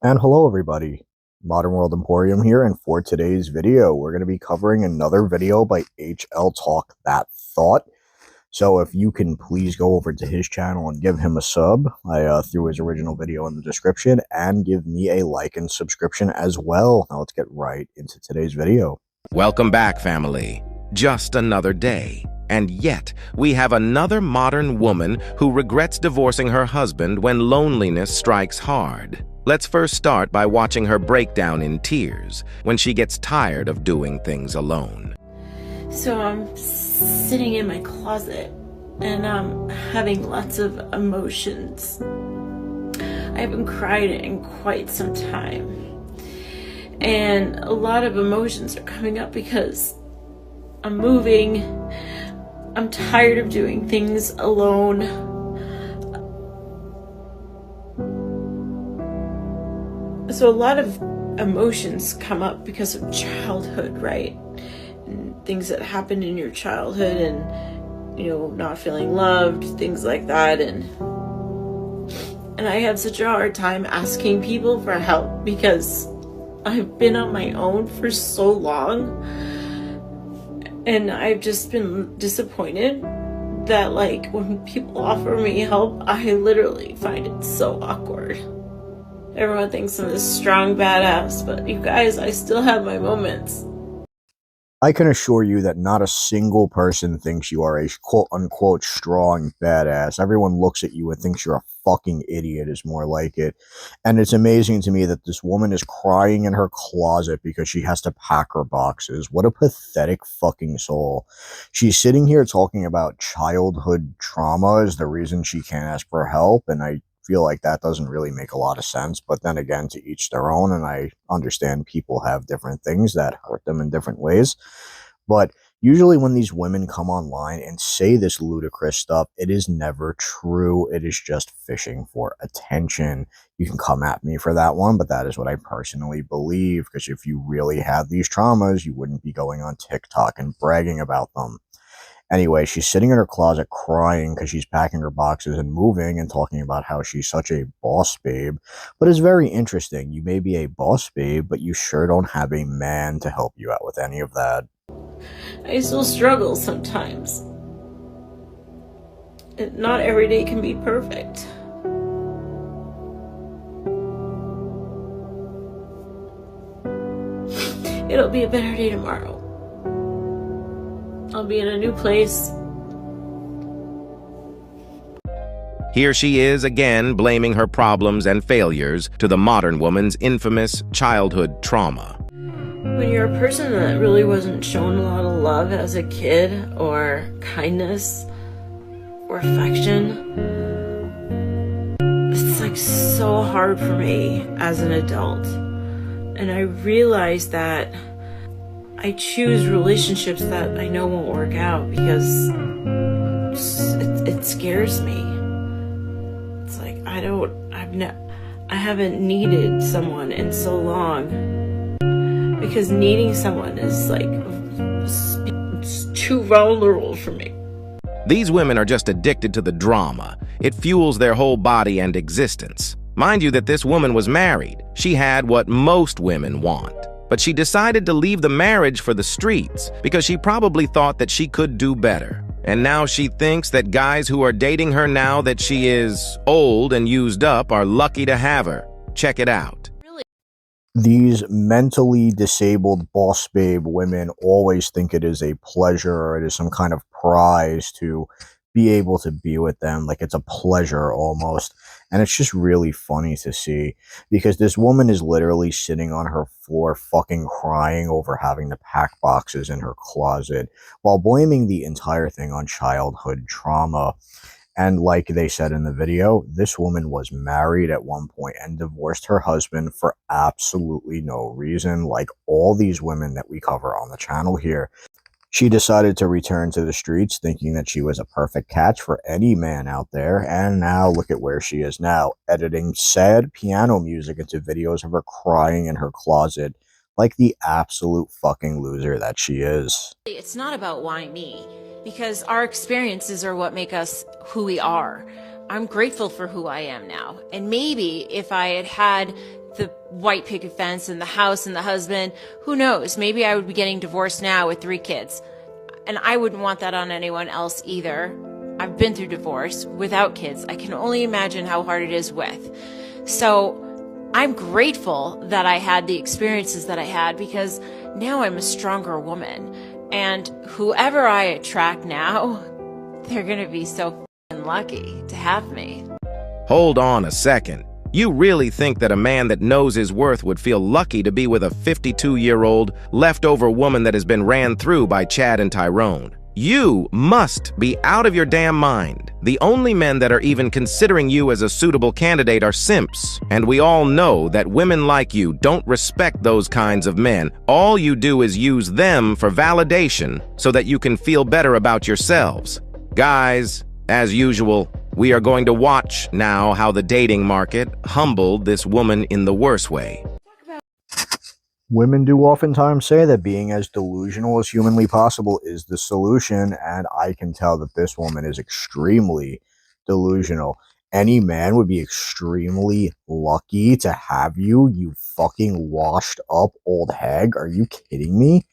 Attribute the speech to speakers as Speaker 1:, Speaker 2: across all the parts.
Speaker 1: And hello everybody, Modern World Emporium here, and for today's video, we're going to be covering another video by HL Talk That Thought. So if you can please go over to his channel and give him a sub, I threw his original video in the description, and give me a like and subscription as well. Now let's get right into today's video.
Speaker 2: Welcome back, family. Just another day. And yet, we have another modern woman who regrets divorcing her husband when loneliness strikes hard. Let's first start by watching her breakdown in tears when she gets tired of doing things alone.
Speaker 3: So I'm sitting in my closet and I'm having lots of emotions. I haven't cried in quite some time. And a lot of emotions are coming up because I'm moving. I'm tired of doing things alone. So a lot of emotions come up because of childhood, right? And things that happened in your childhood and, not feeling loved, things like that. And I have such a hard time asking people for help because I've been on my own for so long. And I've just been disappointed that, when people offer me help, I literally find it so awkward. Everyone thinks I'm this strong badass, but you guys, I still have my moments.
Speaker 1: I can assure you that not a single person thinks you are a quote-unquote strong badass. Everyone looks at you and thinks you're a fucking idiot is more like it. And it's amazing to me that this woman is crying in her closet because she has to pack her boxes. What a pathetic fucking soul. She's sitting here talking about childhood trauma is the reason she can't ask for help, and I feel like that doesn't really make a lot of sense, but then again, to each their own, and I understand people have different things that hurt them in different ways. But usually when these women come online and say this ludicrous stuff, it is never true. It is just fishing for attention. You can come at me for that one, but that is what I personally believe, because if you really had these traumas, you wouldn't be going on TikTok and bragging about them. Anyway, she's sitting in her closet crying because she's packing her boxes and moving and talking about how she's such a boss babe. But it's very interesting. You may be a boss babe, but you sure don't have a man to help you out with any of that.
Speaker 3: I still struggle sometimes. Not every day can be perfect. It'll be a better day tomorrow. I'll be in a new place.
Speaker 2: Here she is again blaming her problems and failures to the modern woman's infamous childhood trauma.
Speaker 3: When you're a person that really wasn't shown a lot of love as a kid, or kindness, or affection, it's so hard for me as an adult. And I realize that I choose relationships that I know won't work out because it scares me. It's like I haven't needed someone in so long, because needing someone is it's too vulnerable for me.
Speaker 2: These women are just addicted to the drama. It fuels their whole body and existence. Mind you that this woman was married. She had what most women want. But she decided to leave the marriage for the streets because she probably thought that she could do better. And now she thinks that guys who are dating her now that she is old and used up are lucky to have her. Check it out.
Speaker 1: These mentally disabled boss babe women always think it is a pleasure, or it is some kind of prize to be able to be with them, like it's a pleasure almost. And it's just really funny to see, because this woman is literally sitting on her floor fucking crying over having to pack boxes in her closet while blaming the entire thing on childhood trauma. And like they said in the video, this woman was married at one point and divorced her husband for absolutely no reason, like all these women that we cover on the channel here. She decided to return to the streets thinking that she was a perfect catch for any man out there, and now look at where she is now, editing sad piano music into videos of her crying in her closet like the absolute fucking loser that she is.
Speaker 4: It's not about why me, because our experiences are what make us who we are. I'm grateful for who I am now. And maybe if I had had the white picket fence and the house and the husband, who knows? Maybe I would be getting divorced now with 3 kids. And I wouldn't want that on anyone else either. I've been through divorce without kids. I can only imagine how hard it is with. So I'm grateful that I had the experiences that I had, because now I'm a stronger woman. And whoever I attract now, they're going to be so lucky to have me.
Speaker 2: Hold on a second. You really think that a man that knows his worth would feel lucky to be with a 52-year-old, leftover woman that has been ran through by Chad and Tyrone? You must be out of your damn mind. The only men that are even considering you as a suitable candidate are simps, and we all know that women like you don't respect those kinds of men. All you do is use them for validation so that you can feel better about yourselves. Guys, as usual, we are going to watch now how the dating market humbled this woman in the worst way.
Speaker 1: Women do oftentimes say that being as delusional as humanly possible is the solution, and I can tell that this woman is extremely delusional. Any man would be extremely lucky to have you, you fucking washed up old hag. Are you kidding me?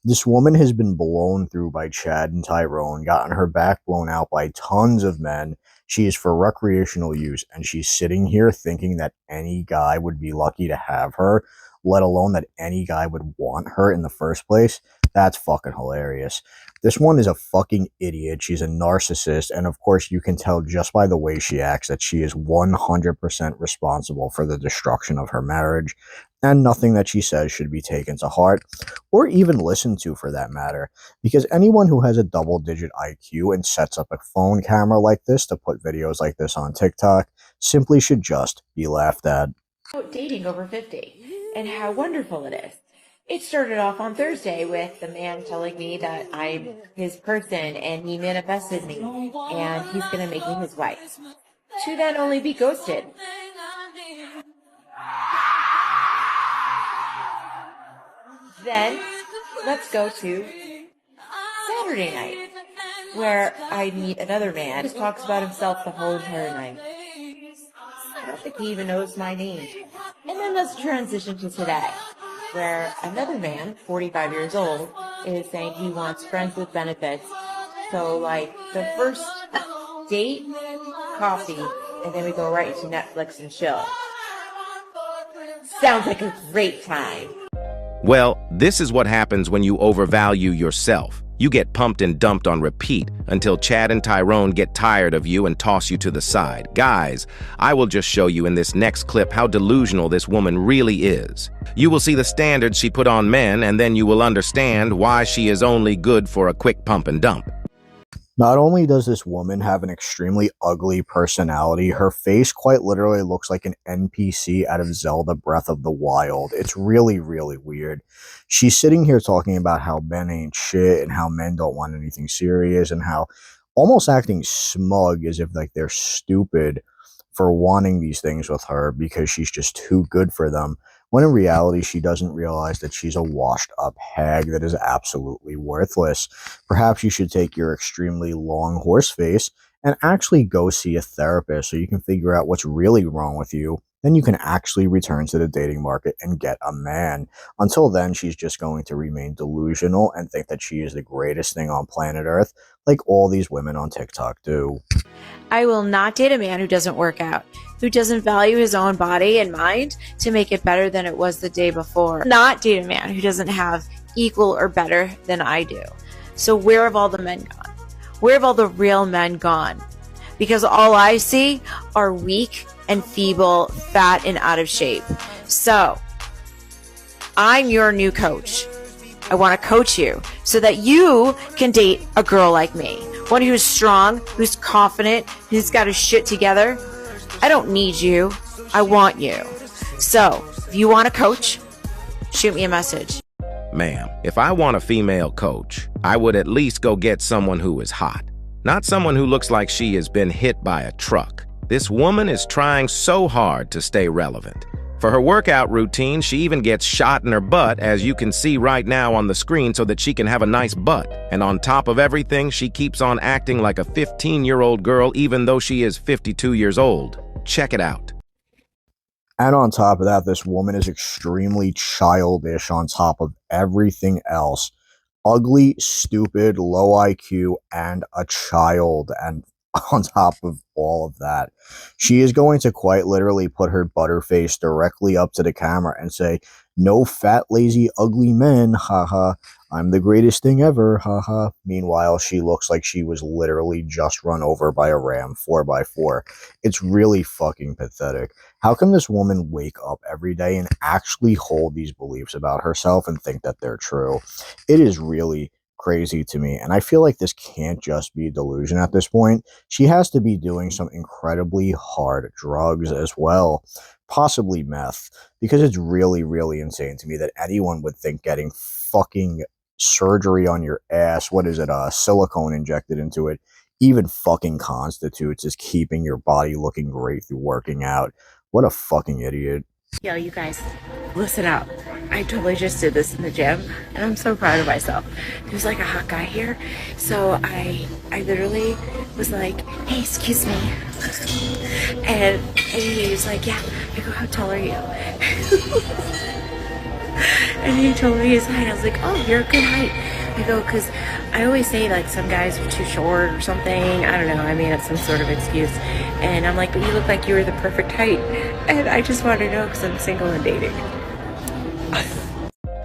Speaker 1: This woman has been blown through by Chad and Tyrone, gotten her back blown out by tons of men. She is for recreational use, and she's sitting here thinking that any guy would be lucky to have her, let alone that any guy would want her in the first place. That's fucking hilarious. This one is a fucking idiot. She's a narcissist, and of course you can tell just by the way she acts that she is 100% responsible for the destruction of her marriage, and nothing that she says should be taken to heart, or even listened to for that matter, because anyone who has a double-digit IQ and sets up a phone camera like this to put videos like this on TikTok simply should just be laughed at.
Speaker 4: Dating over 50 and how wonderful it is. It started off on Thursday with the man telling me that I'm his person and he manifested me and he's going to make me his wife. To then only be ghosted. Then let's go to Saturday night, where I meet another man who talks about himself the whole entire night. I don't think he even knows my name. And then let's transition to today, where another man, 45 years old, is saying he wants friends with benefits. So, like, the first date, coffee, and then we go right into Netflix and chill. Sounds like a great time.
Speaker 2: Well, this is what happens when you overvalue yourself. You get pumped and dumped on repeat until Chad and Tyrone get tired of you and toss you to the side. Guys, I will just show you in this next clip how delusional this woman really is. You will see the standards she put on men, and then you will understand why she is only good for a quick pump and dump.
Speaker 1: Not only does this woman have an extremely ugly personality, her face quite literally looks like an NPC out of Zelda Breath of the Wild. It's really, really weird. She's sitting here talking about how men ain't shit and how men don't want anything serious, and how almost acting smug as if like they're stupid for wanting these things with her because she's just too good for them, when in reality she doesn't realize that she's a washed up hag that is absolutely worthless. Perhaps you should take your extremely long horse face and actually go see a therapist so you can figure out what's really wrong with you. Then you can actually return to the dating market and get a man. Until then, she's just going to remain delusional and think that she is the greatest thing on planet Earth, like all these women on TikTok do.
Speaker 4: I will not date a man who doesn't work out, who doesn't value his own body and mind to make it better than it was the day before. Not date a man who doesn't have equal or better than I do. So where have all the men gone? Where have all the real men gone? Because all I see are weak and feeble, fat and out of shape. So I'm your new coach. I want to coach you so that you can date a girl like me. One who's strong, who's confident, who's got his shit together. I don't need you. I want you. So if you want a coach, shoot me a message.
Speaker 2: Ma'am, if I want a female coach, I would at least go get someone who is hot. Not someone who looks like she has been hit by a truck. This woman is trying so hard to stay relevant. For her workout routine, she even gets shot in her butt, as you can see right now on the screen, so that she can have a nice butt. And on top of everything, she keeps on acting like a 15-year-old girl even though she is 52 years old. Check it out.
Speaker 1: And on top of that, this woman is extremely childish on top of everything else. Ugly, stupid, low IQ, and a child. And on top of all of that, she is going to quite literally put her butterface directly up to the camera and say, "No fat, lazy, ugly men, haha. I'm the greatest thing ever, haha." Meanwhile, she looks like she was literally just run over by a Ram 4x4. It's really fucking pathetic. How can this woman wake up every day and actually hold these beliefs about herself and think that they're true? It is really crazy to me, and I feel like this can't just be delusion at this point. She has to be doing some incredibly hard drugs as well, possibly meth, because it's really, really insane to me that anyone would think getting fucking surgery on your ass, what is it, silicone injected into it, even fucking constitutes as keeping your body looking great through working out. What a fucking idiot.
Speaker 4: Yo, you guys, listen up. I totally just did this in the gym, and I'm so proud of myself. There's like a hot guy here, so I literally was like, "Hey, excuse me," and he was like, "Yeah." I go, "How tall are you?" And he told me his height. I was like, "Oh, you're a good height." I go, because I always say like some guys are too short or something. I don't know. I made up some sort of excuse. And I'm like, "But you look like you were the perfect height." And I just want to know because I'm single and dating.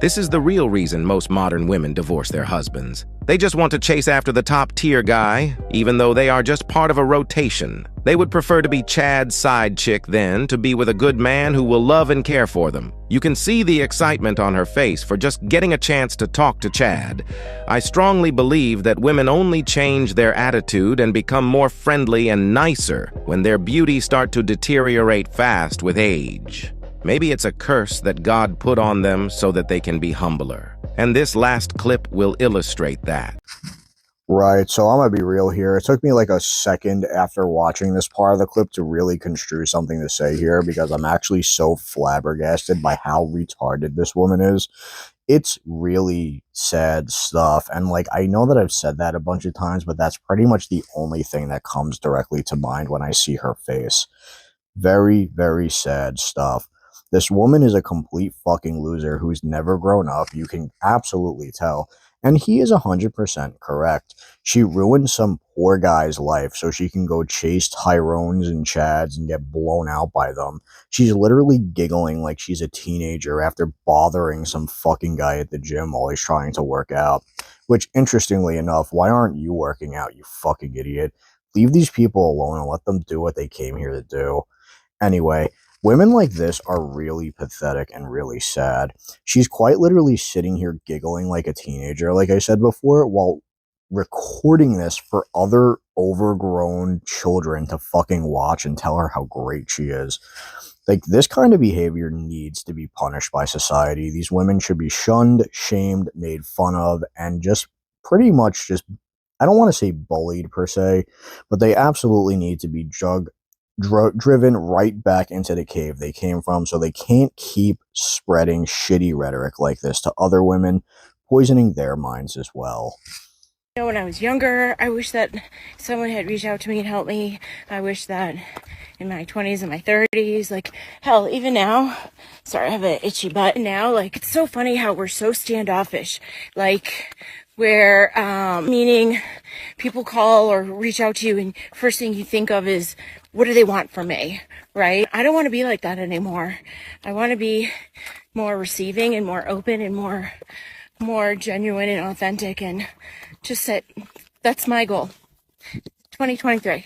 Speaker 2: This is the real reason most modern women divorce their husbands. They just want to chase after the top-tier guy, even though they are just part of a rotation. They would prefer to be Chad's side chick than to be with a good man who will love and care for them. You can see the excitement on her face for just getting a chance to talk to Chad. I strongly believe that women only change their attitude and become more friendly and nicer when their beauty starts to deteriorate fast with age. Maybe it's a curse that God put on them so that they can be humbler. And this last clip will illustrate that.
Speaker 1: Right, so I'm gonna be real here. It took me like a second after watching this part of the clip to really construe something to say here, because I'm actually so flabbergasted by how retarded this woman is. It's really sad stuff, and like, I know that I've said that a bunch of times, but that's pretty much the only thing that comes directly to mind when I see her face. Very, very sad stuff. This woman is a complete fucking loser who's never grown up. You can absolutely tell. And he is 100% correct. She ruined some poor guy's life so she can go chase Tyrones and Chads and get blown out by them. She's literally giggling like she's a teenager after bothering some fucking guy at the gym while he's trying to work out. Which, interestingly enough, why aren't you working out, you fucking idiot? Leave these people alone and let them do what they came here to do. Anyway, women like this are really pathetic and really sad. She's quite literally sitting here giggling like a teenager, like I said before, while recording this for other overgrown children to fucking watch and tell her how great she is. Like, this kind of behavior needs to be punished by society. These women should be shunned, shamed, made fun of, and just pretty much just, I don't want to say bullied per se, but they absolutely need to be driven right back into the cave they came from, so they can't keep spreading shitty rhetoric like this to other women, poisoning their minds as well.
Speaker 4: You know, when I was younger, I wish that someone had reached out to me and helped me. I wish that in my 20s and my 30s, like, hell, even now, sorry, I have an itchy butt now, like, it's so funny how we're so standoffish, like, where, meaning people call or reach out to you and first thing you think of is, what do they want from me, right? I don't want to be like that anymore. I want to be more receiving and more open and more genuine and authentic, and just that's my goal. 2023.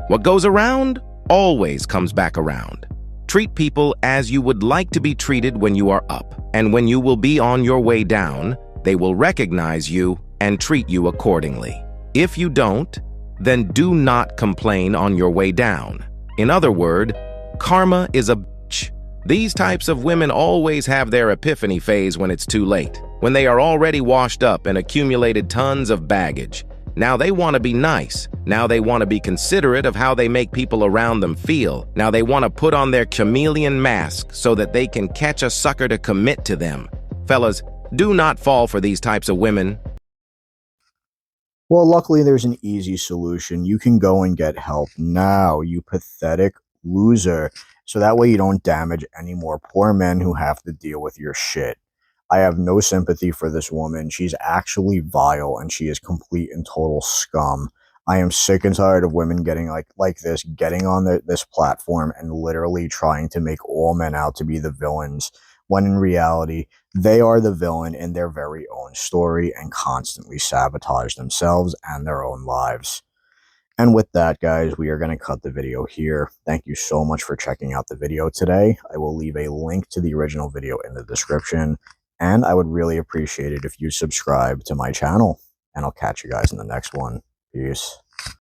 Speaker 2: What goes around always comes back around. Treat people as you would like to be treated when you are up, and when you will be on your way down, they will recognize you and treat you accordingly. If you don't, then do not complain on your way down. In other words, karma is a bitch. These types of women always have their epiphany phase when it's too late, when they are already washed up and accumulated tons of baggage. Now they want to be nice. Now they want to be considerate of how they make people around them feel. Now they want to put on their chameleon mask so that they can catch a sucker to commit to them. Fellas, do not fall for these types of women.
Speaker 1: Well, luckily there's an easy solution. You can go and get help now, you pathetic loser. So that way you don't damage any more poor men who have to deal with your shit. I have no sympathy for this woman. She's actually vile and she is complete and total scum. I am sick and tired of women getting like this, getting on this platform and literally trying to make all men out to be the villains, when in reality, they are the villain in their very own story and constantly sabotage themselves and their own lives. And with that, guys, we are going to cut the video here. Thank you so much for checking out the video today. I will leave a link to the original video in the description, and I would really appreciate it if you subscribe to my channel. And I'll catch you guys in the next one. Peace.